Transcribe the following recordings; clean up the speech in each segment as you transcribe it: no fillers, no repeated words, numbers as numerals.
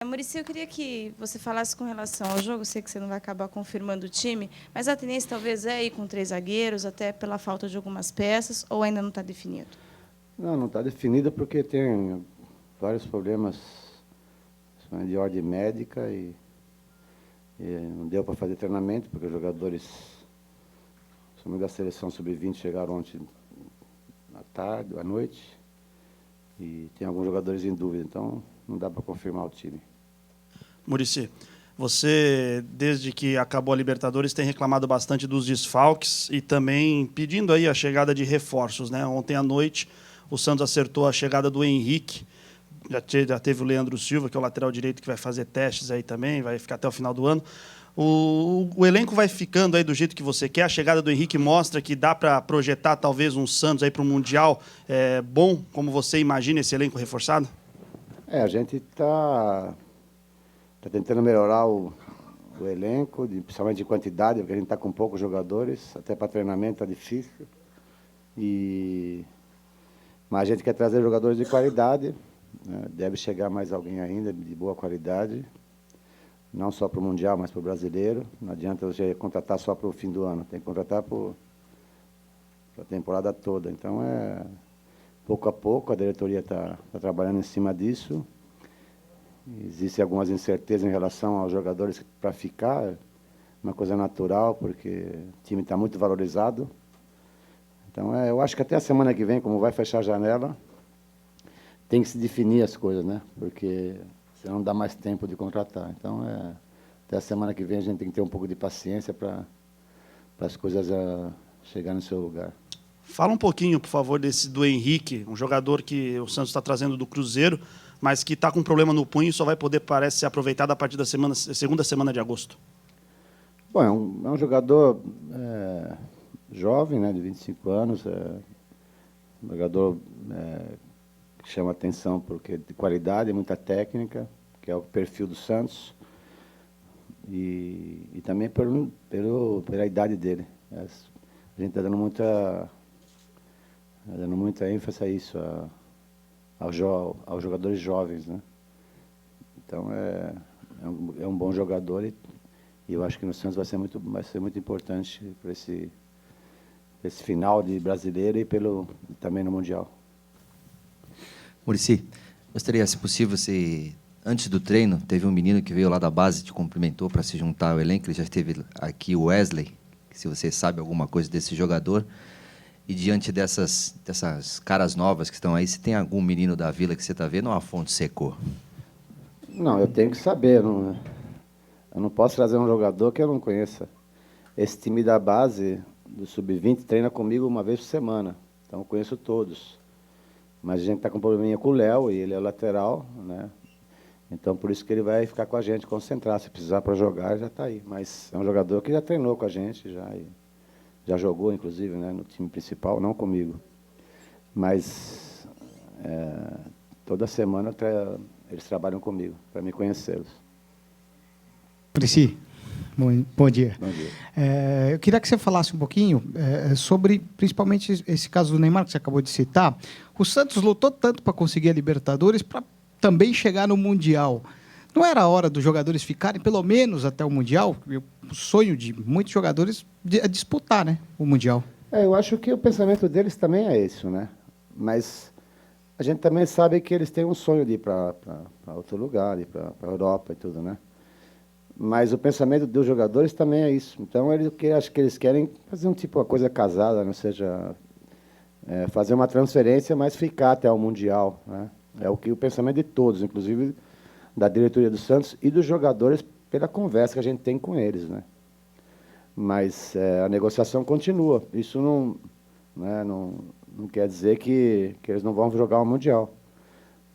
Muricy, eu queria que você falasse com relação ao jogo. Eu sei que você não vai acabar confirmando o time, mas a tendência talvez é ir com 3 zagueiros, até pela falta de algumas peças, ou ainda não está definido? Não está definido porque tem vários problemas de ordem médica e não deu para fazer treinamento, porque os jogadores, somente da seleção sub-20, chegaram ontem à tarde, à noite, e tem alguns jogadores em dúvida, então não dá para confirmar o time. Muricy, você, desde que acabou a Libertadores, tem reclamado bastante dos desfalques e também pedindo aí a chegada de reforços, né? Ontem à noite, o Santos acertou a chegada do Henrique, já teve o Leandro Silva, que é o lateral direito, que vai fazer testes aí também, vai ficar até o final do ano. O elenco vai ficando aí do jeito que você quer. A chegada do Henrique mostra que dá para projetar talvez um Santos aí para um Mundial bom, como você imagina esse elenco reforçado? A gente está tentando melhorar o elenco, principalmente de quantidade, porque a gente está com poucos jogadores, até para treinamento está difícil. Mas a gente quer trazer jogadores de qualidade, né? Deve chegar mais alguém ainda de boa qualidade, não só para o Mundial, mas para o Brasileiro. Não adianta você contratar só para o fim do ano, tem que contratar para a temporada toda. Então, pouco a pouco, a diretoria está trabalhando em cima disso. Existem algumas incertezas em relação aos jogadores para ficar, uma coisa natural, porque o time está muito valorizado. Então, eu acho que até a semana que vem, como vai fechar a janela, tem que se definir as coisas, né? Porque senão não dá mais tempo de contratar. Então, até a semana que vem a gente tem que ter um pouco de paciência para as coisas chegarem no seu lugar. Fala um pouquinho, por favor, do Henrique, um jogador que o Santos está trazendo do Cruzeiro, mas que está com um problema no punho e só vai poder, parece, ser aproveitado a partir da segunda semana de agosto. Bom, é um jogador jovem, né, de 25 anos, um jogador que chama atenção porque de qualidade, muita técnica, que é o perfil do Santos, e também pela idade dele. A gente está dando muita ênfase a isso, aos jogadores jovens, né? Então, é um bom jogador e eu acho que no Santos vai ser muito importante para esse final de Brasileiro e também no Mundial. Muricy, gostaria, se possível, antes do treino, teve um menino que veio lá da base, te cumprimentou para se juntar ao elenco, ele já esteve aqui, o Wesley, se você sabe alguma coisa desse jogador. E diante dessas caras novas que estão aí, se tem algum menino da Vila que você está vendo ou a fonte secou? Não, eu tenho que saber. Eu não posso trazer um jogador que eu não conheça. Esse time da base, do Sub-20, treina comigo uma vez por semana. Então, eu conheço todos. Mas a gente está com um probleminha com o Léo, e ele é o lateral, né? Então, por isso que ele vai ficar com a gente, concentrar. Se precisar para jogar, já está aí. Mas é um jogador que já treinou com a gente, já jogou, inclusive, né, no time principal, não comigo. Mas toda semana eles trabalham comigo, para me conhecê-los. Muricy, bom dia. Bom dia. Eu queria que você falasse um pouquinho sobre, principalmente, esse caso do Neymar, que você acabou de citar. O Santos lutou tanto para conseguir a Libertadores, para também chegar no Mundial. Não era a hora dos jogadores ficarem, pelo menos, até o Mundial? O sonho de muitos jogadores é disputar, né, o Mundial. Eu acho que o pensamento deles também é esse, né? Mas a gente também sabe que eles têm um sonho de ir para outro lugar, ir para a Europa e tudo, né? Mas o pensamento dos jogadores também é isso. Então, acho que eles querem fazer uma coisa casada, não seja fazer uma transferência, mas ficar até o Mundial, né? É o pensamento de todos, inclusive da diretoria do Santos e dos jogadores, pela conversa que a gente tem com eles, né? Mas a negociação continua. Isso não quer dizer que eles não vão jogar o Mundial.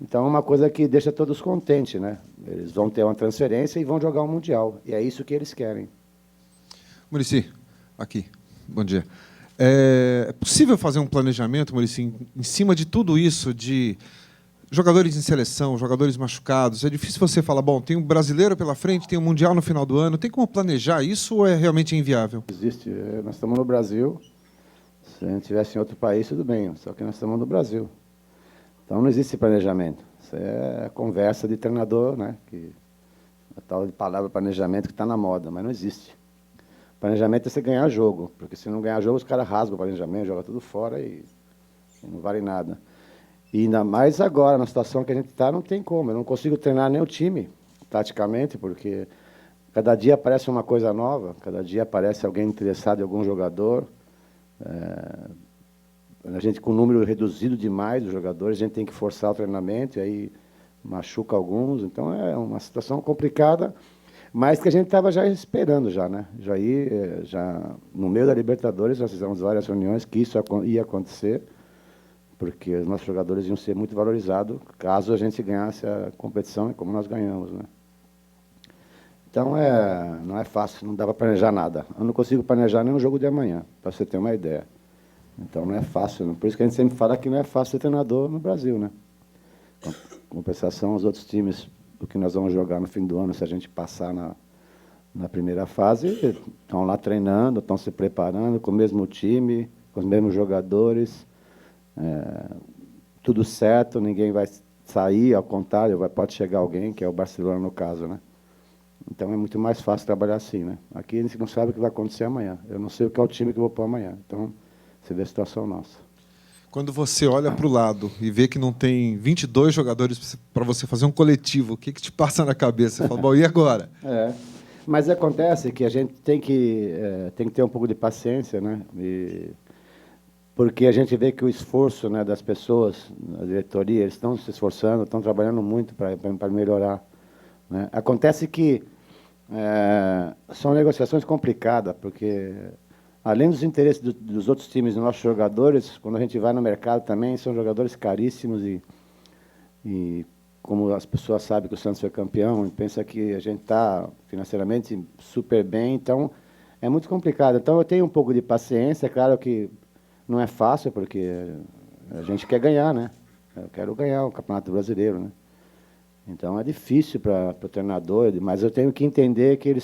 Então, é uma coisa que deixa todos contentes, né? Eles vão ter uma transferência e vão jogar o Mundial. E é isso que eles querem. Muricy, aqui. Bom dia. É possível fazer um planejamento, Muricy, em cima de tudo isso, de jogadores em seleção, jogadores machucados? É difícil você falar, bom, tem um brasileiro pela frente, tem um Mundial no final do ano. Tem como planejar isso ou é realmente inviável? Existe. Nós estamos no Brasil. Se a gente estivesse em outro país, tudo bem. Só que nós estamos no Brasil. Então, não existe planejamento. Isso é conversa de treinador, né? A tal de palavra planejamento que está na moda, mas não existe. Planejamento é você ganhar jogo, porque se não ganhar jogo, os caras rasgam o planejamento, jogam tudo fora e não vale nada. E ainda mais agora, na situação que a gente está, não tem como. Eu não consigo treinar nem o time, taticamente, porque cada dia aparece uma coisa nova, cada dia aparece alguém interessado em algum jogador. A gente, com um número reduzido demais dos jogadores, a gente tem que forçar o treinamento, e aí machuca alguns. Então, é uma situação complicada, mas que a gente estava já esperando, já, né? Já no meio da Libertadores, nós fizemos várias reuniões que isso ia acontecer, porque os nossos jogadores iam ser muito valorizados caso a gente ganhasse a competição, como nós ganhamos, né? Então, não é fácil, não dá para planejar nada. Eu não consigo planejar nem o jogo de amanhã, para você ter uma ideia. Então, não é fácil. Por isso que a gente sempre fala que não é fácil ser treinador no Brasil, né? Em compensação, os outros times, do que nós vamos jogar no fim do ano, se a gente passar na primeira fase, estão lá treinando, estão se preparando com o mesmo time, com os mesmos jogadores, tudo certo, ninguém vai sair, ao contrário, pode chegar alguém, que é o Barcelona no caso, né? Então, é muito mais fácil trabalhar assim, né? Aqui a gente não sabe o que vai acontecer amanhã. Eu não sei o que é o time que eu vou pôr amanhã. Então, você vê a situação nossa. Quando você olha para o lado e vê que não tem 22 jogadores para você fazer um coletivo, o que te passa na cabeça? Você fala, bom, e agora? Mas acontece que a gente tem que ter um pouco de paciência, né? Porque a gente vê que o esforço, né, das pessoas, a diretoria, eles estão se esforçando, estão trabalhando muito para melhorar, né? Acontece que são negociações complicadas, porque além dos interesses dos outros times dos nossos jogadores, quando a gente vai no mercado também, são jogadores caríssimos e como as pessoas sabem que o Santos foi campeão, e pensa que a gente está financeiramente super bem, então é muito complicado. Então eu tenho um pouco de paciência, é claro que não é fácil, porque a gente quer ganhar, né? Eu quero ganhar o Campeonato Brasileiro, né? Então é difícil para o treinador, mas eu tenho que entender que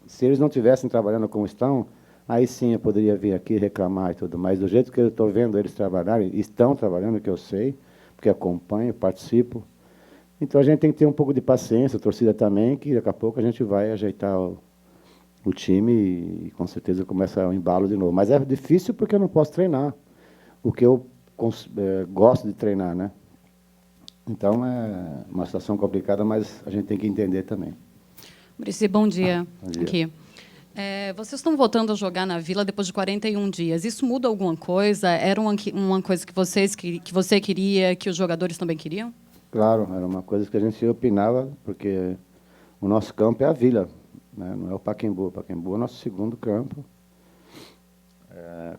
se eles não estivessem trabalhando como estão, aí sim eu poderia vir aqui reclamar e tudo, mas do jeito que eu estou vendo eles trabalharem, estão trabalhando, que eu sei, porque acompanho, participo. Então a gente tem que ter um pouco de paciência, a torcida também, que daqui a pouco a gente vai ajeitar o time e com certeza começa o embalo de novo. Mas é difícil porque eu não posso treinar o que eu gosto de treinar, né? Então é uma situação complicada, mas a gente tem que entender também. Muricy, bom dia. Bom dia. Aqui. Vocês estão voltando a jogar na Vila depois de 41 dias. Isso muda alguma coisa? Era uma coisa que você queria, que os jogadores também queriam? Claro, era uma coisa que a gente opinava, porque o nosso campo é a Vila, né? Não é o Pacaembu. O Pacaembu é o nosso segundo campo.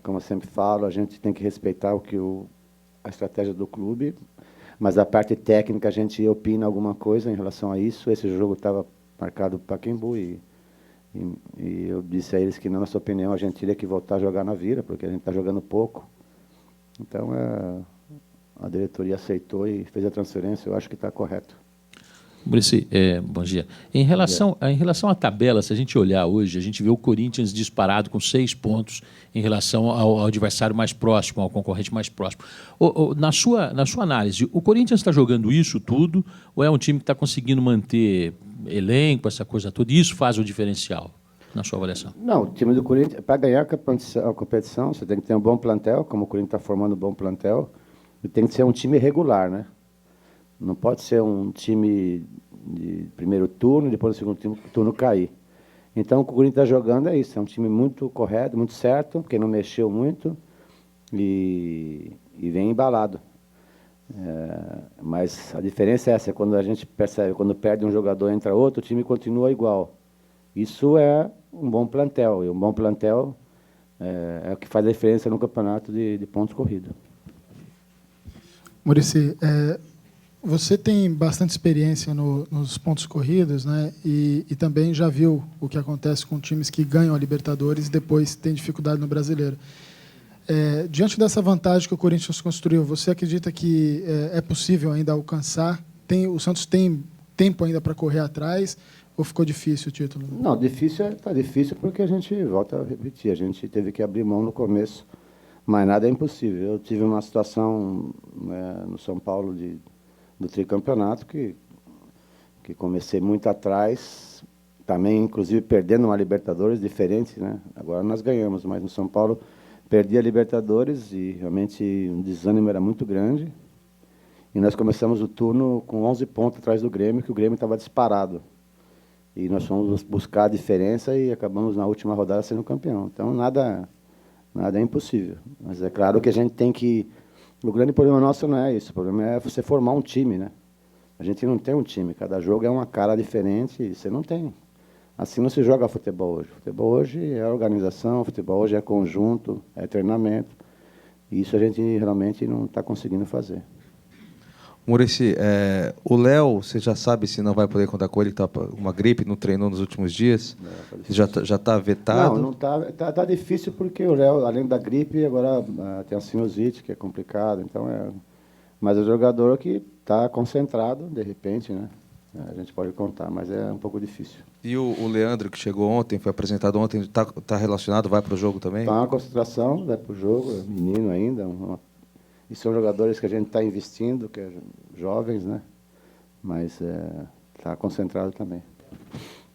Como eu sempre falo, a gente tem que respeitar a estratégia do clube, mas a parte técnica a gente opina alguma coisa em relação a isso. Esse jogo estava marcado para o Pacaembu e eu disse a eles que, na nossa opinião, a gente teria que voltar a jogar na Vila, porque a gente está jogando pouco. Então, a diretoria aceitou e fez a transferência, eu acho que está correto. Muricy, bom dia. Em relação à tabela, se a gente olhar hoje, a gente vê o Corinthians disparado com 6 pontos em relação ao adversário mais próximo, ao concorrente mais próximo. Na sua análise, o Corinthians está jogando isso tudo ou é um time que está conseguindo manter elenco, essa coisa toda, e isso faz o diferencial, na sua avaliação? Não, o time do Corinthians, para ganhar a competição, você tem que ter um bom plantel, como o Corinthians está formando um bom plantel, e tem que ser um time regular, né? Não pode ser um time de primeiro turno e depois do segundo turno cair. Então, o que o Corinthians está jogando é isso, é um time muito correto, muito certo, que não mexeu muito e vem embalado. Mas a diferença é essa, quando a gente percebe, quando perde um jogador e entra outro, o time continua igual. Isso é um bom plantel, e um bom plantel é o que faz a diferença no campeonato de pontos corridos. Muricy, você tem bastante experiência nos pontos corridos, né? E também já viu o que acontece com times que ganham a Libertadores e depois têm dificuldade no Brasileiro. Diante dessa vantagem que o Corinthians construiu, você acredita que é possível ainda alcançar? O Santos tem tempo ainda para correr atrás ou ficou difícil o título? Não, está difícil porque a gente, volta a repetir, a gente teve que abrir mão no começo Mas nada é impossível. Eu tive uma situação, né, no São Paulo do tricampeonato que comecei muito atrás, também, inclusive, perdendo uma Libertadores diferente, né? Agora nós ganhamos, mas no São Paulo perdi a Libertadores e realmente o desânimo era muito grande. E nós começamos o turno com 11 pontos atrás do Grêmio, que o Grêmio estava disparado. E nós fomos buscar a diferença e acabamos na última rodada sendo campeão. Então, nada é impossível. Mas é claro que a gente tem que... O grande problema nosso não é isso. O problema é você formar um time, né? A gente não tem um time. Cada jogo é uma cara diferente e você não tem. Assim não se joga futebol hoje. Futebol hoje é organização, futebol hoje é conjunto, é treinamento. E isso a gente realmente não está conseguindo fazer. Muricy, o Léo, você já sabe se não vai poder contar com ele, que está com uma gripe, não treinou nos últimos dias? Já está vetado? Não está. Tá difícil porque o Léo, além da gripe, agora tem a sinusite, que é complicado. Então mas o jogador que está concentrado, de repente, né? A gente pode contar, mas é um pouco difícil. E o Leandro, que chegou ontem, foi apresentado ontem, está relacionado, vai para o jogo também? Está na concentração, vai para o jogo, é menino ainda. E são jogadores que a gente está investindo, que é jovens, né? Mas está concentrado também.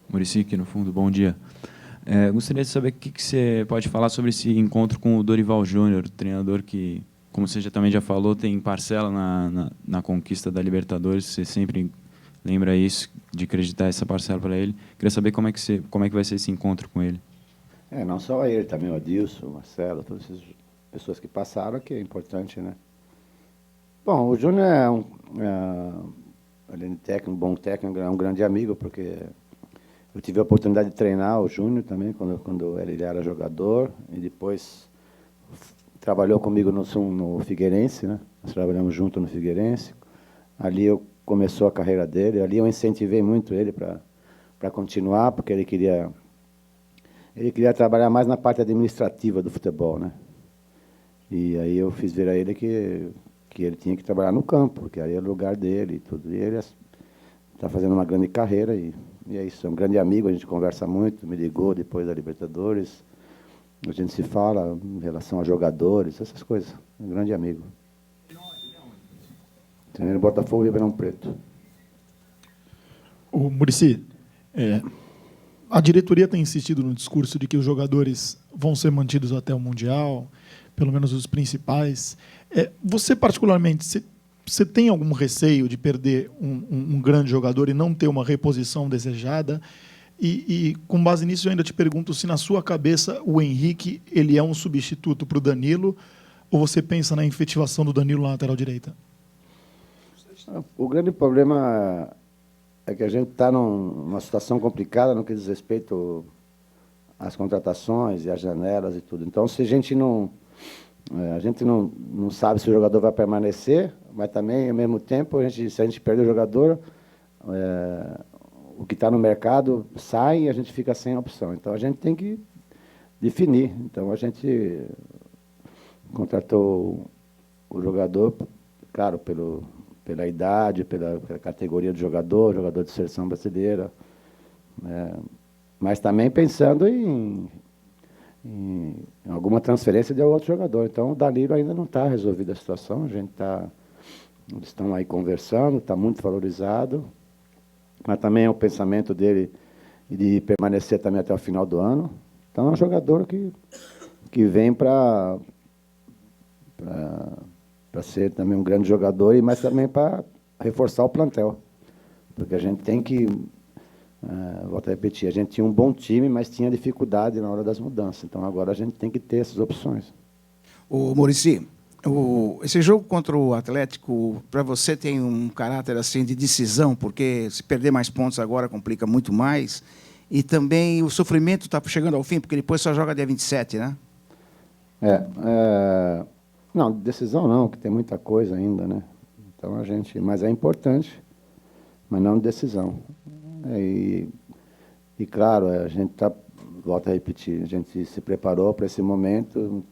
Muricy, aqui no fundo, bom dia. Gostaria de saber o que você pode falar sobre esse encontro com o Dorival Júnior, treinador que, como você também já falou, tem parcela na conquista da Libertadores. Você sempre lembra isso, de acreditar essa parcela para ele. Queria saber como é que vai ser esse encontro com ele. Não só ele, também o Adilson, o Marcelo, todas essas pessoas que passaram, que é importante, né? Bom, o Júnior além de técnico, bom técnico, é um grande amigo, porque eu tive a oportunidade de treinar o Júnior também, quando ele era jogador, e depois trabalhou comigo no Figueirense, né? Nós trabalhamos junto no Figueirense. Ali começou a carreira dele, ali eu incentivei muito ele para continuar, porque ele queria trabalhar mais na parte administrativa do futebol, né? E aí eu fiz ver a ele que ele tinha que trabalhar no campo, porque aí é o lugar dele e tudo. E ele está fazendo uma grande carreira e é isso. É um grande amigo, a gente conversa muito, me ligou depois da Libertadores. A gente se fala em relação a jogadores, essas coisas. É um grande amigo. Treinando Botafogo e Ribeirão Preto. O Muricy, a diretoria tem insistido no discurso de que os jogadores vão ser mantidos até o Mundial, pelo menos os principais. Você, particularmente, você tem algum receio de perder um grande jogador e não ter uma reposição desejada? E, com base nisso, eu ainda te pergunto se, na sua cabeça, o Henrique ele é um substituto para o Danilo, ou você pensa na efetivação do Danilo na lateral direita? O grande problema é que a gente está numa situação complicada no que diz respeito às contratações e às janelas e tudo. Então, se a gente não sabe se o jogador vai permanecer, mas também, ao mesmo tempo, se a gente perder o jogador, o que está no mercado sai e a gente fica sem opção. Então, a gente tem que definir. Então, a gente contratou o jogador, claro, pela idade, pela categoria do jogador de seleção brasileira, mas também pensando em alguma transferência de outro jogador. Então, o Danilo ainda não está resolvida a situação, eles estão aí conversando, está muito valorizado, mas também é o pensamento dele de permanecer também até o final do ano. Então, é um jogador que vem para ser também um grande jogador, mas também para reforçar o plantel. Porque a gente tem que, volto a repetir, a gente tinha um bom time, mas tinha dificuldade na hora das mudanças. Então, agora a gente tem que ter essas opções. O Muricy, esse jogo contra o Atlético, para você, tem um caráter assim de decisão, porque se perder mais pontos agora complica muito mais. E também o sofrimento está chegando ao fim, porque depois só joga dia 27, né? Não, decisão não, que tem muita coisa ainda, né? Então mas é importante, mas não decisão. E claro, a gente volto a repetir, a gente se preparou para esse momento,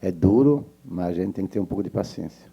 é duro, mas a gente tem que ter um pouco de paciência.